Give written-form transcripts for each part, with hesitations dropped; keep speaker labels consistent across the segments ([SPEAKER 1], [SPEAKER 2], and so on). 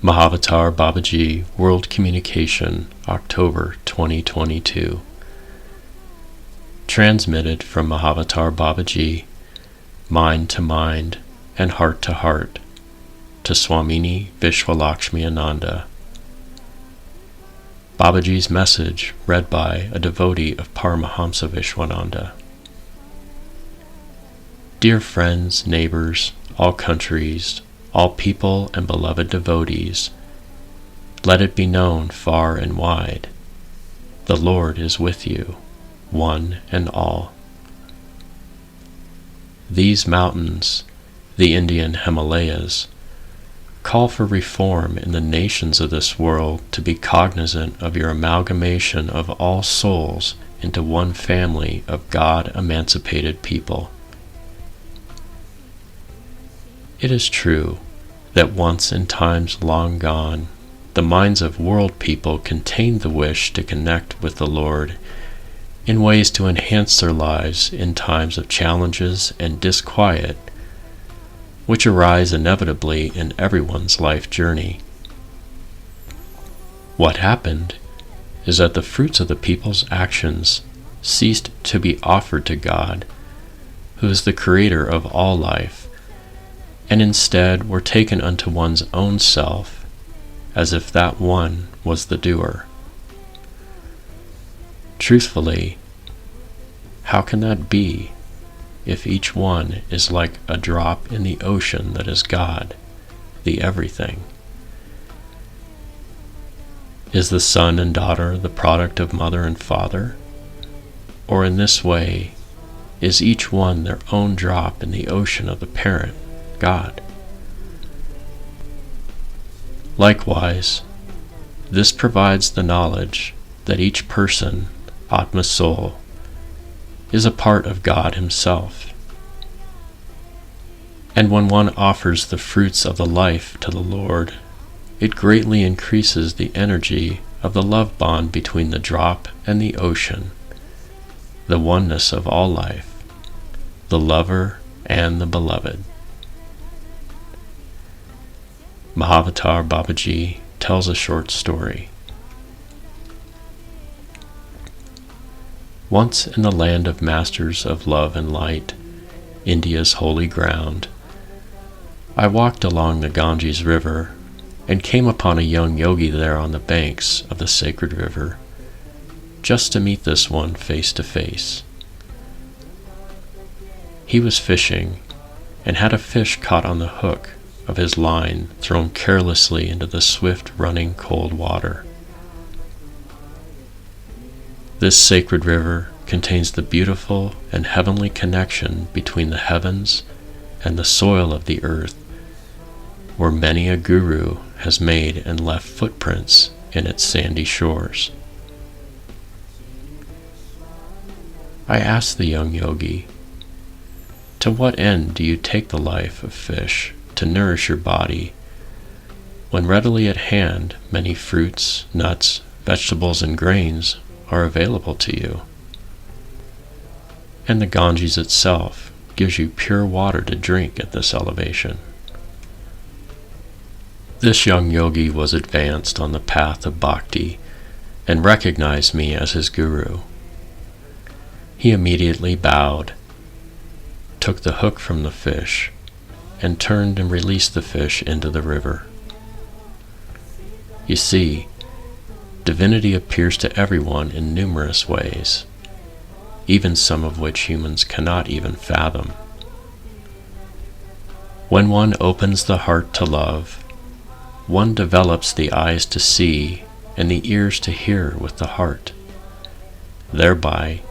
[SPEAKER 1] MAHAVATAR BABAJI World Communication, October 2022. Transmitted from MAHAVATAR BABAJI, mind to mind and heart to heart, to Swamini Vishwalakshmi-Ananda. Babaji's message read by a devotee of Paramahamsa Vishwananda. Dear friends, neighbors, all countries, all people and beloved devotees, let it be known far and wide, the Lord is with you, one and all. These mountains, the Indian Himalayas, call for reform in the nations of this world to be cognizant of your amalgamation of all souls into one family of God-emancipated people. It is true that once in times long gone, the minds of world people contained the wish to connect with the Lord in ways to enhance their lives in times of challenges and disquiet, which arise inevitably in everyone's life journey. What happened is that the fruits of the people's actions ceased to be offered to God, who is the creator of all life, and instead were taken unto one's own self, as if that one was the doer. Truthfully, how can that be if each one is like a drop in the ocean that is God, the everything? Is the son and daughter the product of mother and father? Or in this way, is each one their own drop in the ocean of the parent, God? Likewise, this provides the knowledge that each person, Atma soul, is a part of God Himself. And when one offers the fruits of the life to the Lord, it greatly increases the energy of the love bond between the drop and the ocean, the oneness of all life, the lover and the beloved. MAHAVATAR BABAJI tells a short story. Once in the land of masters of love and light, India's holy ground, I walked along the Ganges River and came upon a young yogi there on the banks of the sacred river, just to meet this one face to face. He was fishing and had a fish caught on the hook of his line thrown carelessly into the swift running cold water. This sacred river contains the beautiful and heavenly connection between the heavens and the soil of the earth, where many a guru has made and left footprints in its sandy shores. I asked the young yogi, "To what end do you take the life of fish to nourish your body, when readily at hand many fruits, nuts, vegetables, and grains are available to you? And the Ganges itself gives you pure water to drink at this elevation." This young yogi was advanced on the path of Bhakti and recognized me as his guru. He immediately bowed, took the hook from the fish, and turned and released the fish into the river. You see, divinity appears to everyone in numerous ways, even some of which humans cannot even fathom. When one opens the heart to love, one develops the eyes to see and the ears to hear with the heart. Thereby,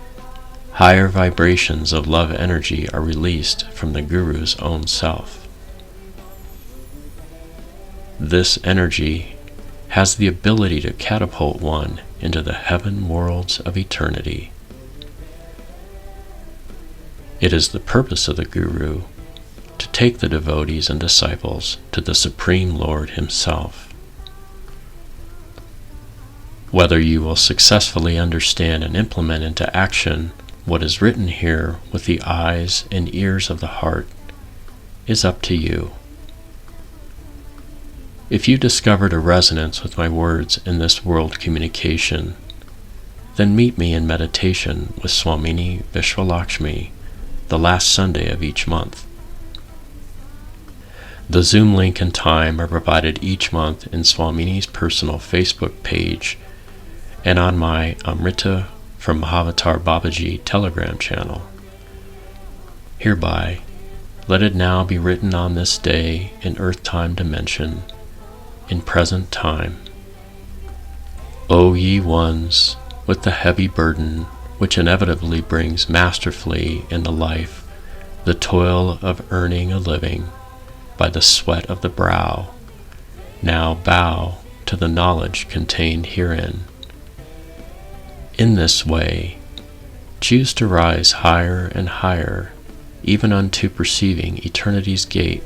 [SPEAKER 1] higher vibrations of love energy are released from the Guru's own self. This energy has the ability to catapult one into the heaven worlds of eternity. It is the purpose of the Guru to take the devotees and disciples to the Supreme Lord Himself. Whether you will successfully understand and implement into action what is written here with the eyes and ears of the heart is up to you. If you discovered a resonance with my words in this world communication, then meet me in meditation with Swamini Vishwalakshmi the last Sunday of each month. The Zoom link and time are provided each month in Swamini's personal Facebook page and on my Amrita from MAHAVATAR BABAJI Telegram channel. Hereby, let it now be written on this day in earth-time dimension, in present time. O ye ones, with the heavy burden which inevitably brings masterfully into life the toil of earning a living by the sweat of the brow, now bow to the knowledge contained herein. In this way, choose to rise higher and higher, even unto perceiving eternity's gate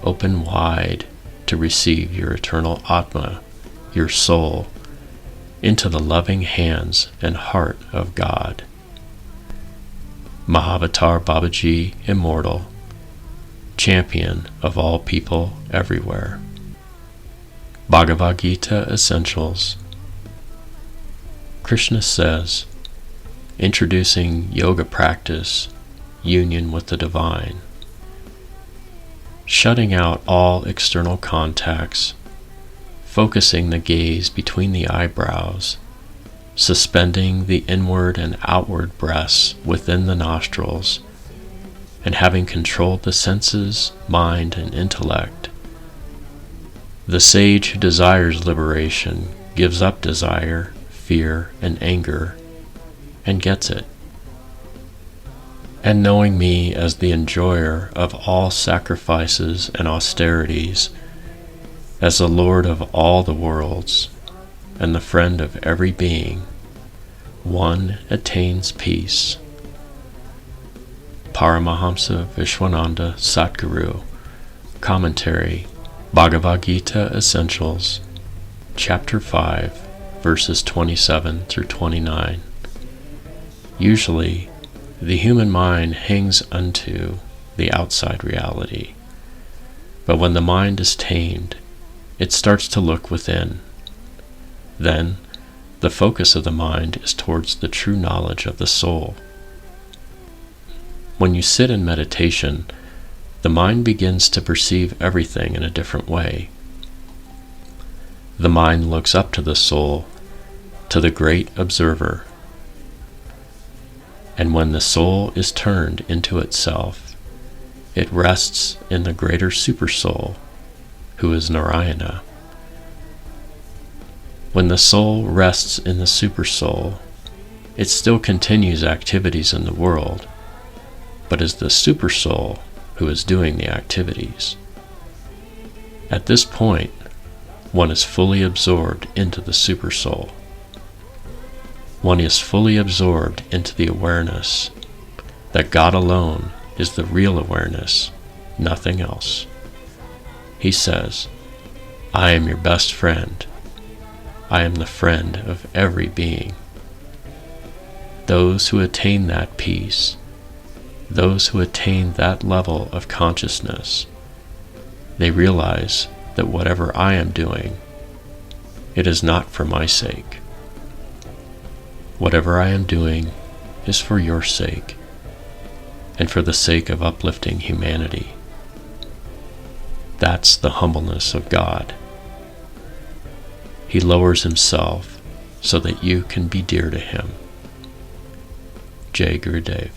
[SPEAKER 1] open wide to receive your eternal Atma, your soul, into the loving hands and heart of God. Mahavatar Babaji, immortal, champion of all people everywhere. Bhagavad Gita Essentials. Krishna says, introducing yoga practice, union with the divine, shutting out all external contacts, focusing the gaze between the eyebrows, suspending the inward and outward breaths within the nostrils, and having controlled the senses, mind, and intellect. The sage who desires liberation gives up desire, fear, and anger, and gets it. And knowing me as the enjoyer of all sacrifices and austerities, as the Lord of all the worlds, and the friend of every being, one attains peace. Paramahamsa Vishwananda Satguru. Commentary, Bhagavad Gita Essentials, Chapter 5, verses 27 through 29. Usually, the human mind hangs unto the outside reality, but when the mind is tamed, it starts to look within. Then, the focus of the mind is towards the true knowledge of the soul. When you sit in meditation, the mind begins to perceive everything in a different way. The mind looks up to the soul, to the great observer. And when the soul is turned into itself, it rests in the greater supersoul, who is Narayana. When the soul rests in the supersoul, it still continues activities in the world, but is the supersoul who is doing the activities. At this point, one is fully absorbed into the supersoul. One is fully absorbed into the awareness that God alone is the real awareness, nothing else. He says, I am your best friend. I am the friend of every being. Those who attain that peace, those who attain that level of consciousness, they realize that whatever I am doing, it is not for my sake. Whatever I am doing is for your sake, and for the sake of uplifting humanity. That's the humbleness of God. He lowers himself so that you can be dear to him. Jai Gurudev.